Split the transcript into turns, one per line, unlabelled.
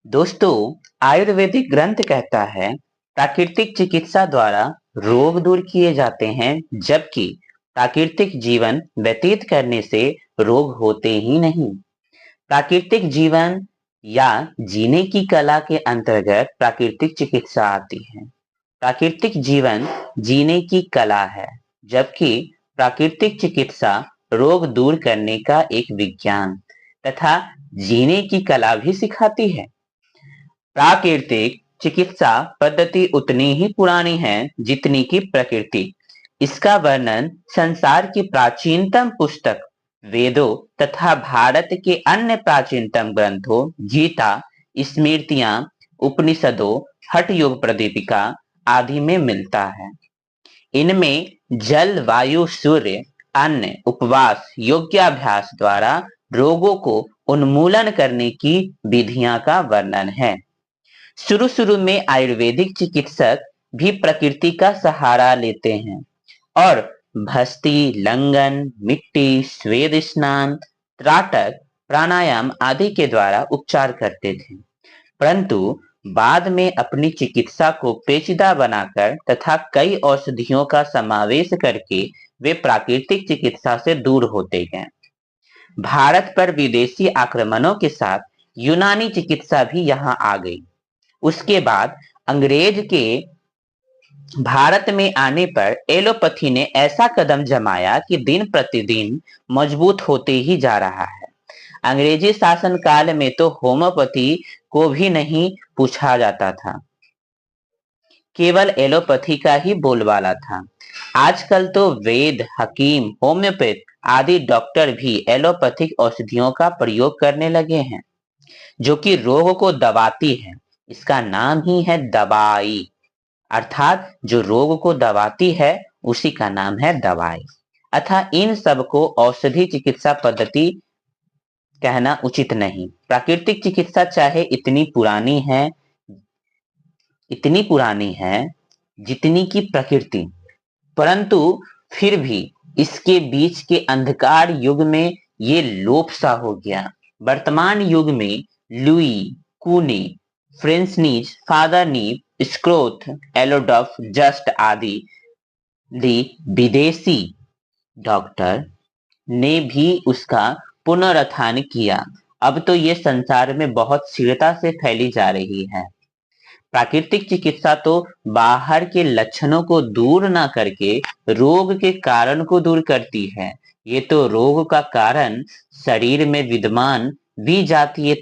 दोस्तों, आयुर्वेदिक ग्रंथ कहता है प्राकृतिक चिकित्सा द्वारा रोग दूर किए जाते हैं, जबकि प्राकृतिक जीवन व्यतीत करने से रोग होते ही नहीं। प्राकृतिक जीवन या जीने की कला के अंतर्गत प्राकृतिक चिकित्सा आती है। प्राकृतिक जीवन जीने की कला है, जबकि प्राकृतिक चिकित्सा रोग दूर करने का एक विज्ञान तथा जीने की कला भी सिखाती है। प्राकृतिक चिकित्सा पद्धति उतनी ही पुरानी है जितनी की प्रकृति। इसका वर्णन संसार की प्राचीनतम पुस्तक वेदों तथा भारत के अन्य प्राचीनतम ग्रंथों गीता, स्मृतियां, उपनिषदों, हठ योग प्रदीपिका आदि में मिलता है। इनमें जल, वायु, सूर्य, अन्न, उपवास, योग्याभ्यास द्वारा रोगों को उन्मूलन करने की विधियां का वर्णन है। शुरू शुरू में आयुर्वेदिक चिकित्सक भी प्रकृति का सहारा लेते हैं और भस्ती, लंगन, मिट्टी, स्वेद स्नान, त्राटक, प्राणायाम आदि के द्वारा उपचार करते थे। परंतु बाद में अपनी चिकित्सा को पेचीदा बनाकर तथा कई औषधियों का समावेश करके वे प्राकृतिक चिकित्सा से दूर होते गए। भारत पर विदेशी आक्रमणों के साथ यूनानी चिकित्सा भी यहाँ आ गई। उसके बाद अंग्रेज के भारत में आने पर एलोपैथी ने ऐसा कदम जमाया कि दिन प्रतिदिन मजबूत होते ही जा रहा है। अंग्रेजी शासन काल में तो होम्योपैथी को भी नहीं पूछा जाता था, केवल एलोपैथी का ही बोलबाला था। आजकल तो वेद, हकीम, होम्योपैथ आदि डॉक्टर भी एलोपैथिक औषधियों का प्रयोग करने लगे हैं, जो कि रोग को दबाती है। इसका नाम ही है दवाई, अर्थात जो रोग को दबाती है उसी का नाम है दवाई। अतः इन सब को औषधि चिकित्सा पद्धति कहना उचित नहीं। प्राकृतिक चिकित्सा चाहे इतनी पुरानी है जितनी की प्रकृति, परंतु फिर भी इसके बीच के अंधकार युग में ये लोप सा हो गया। वर्तमान युग में लुई, कूनी, फ्रेंसनीज, फादर नीप, स्क्रोथ, एलोडफ, जस्ट आदि विदेशी डॉक्टर ने भी उसका पुनरुत्थान किया। अब तो ये संसार में बहुत शीघ्रता से फैली जा रही है। प्राकृतिक चिकित्सा तो बाहर के लक्षणों को दूर ना करके रोग के कारण को दूर करती है। ये तो रोग का कारण शरीर में विद्यमान विजातीय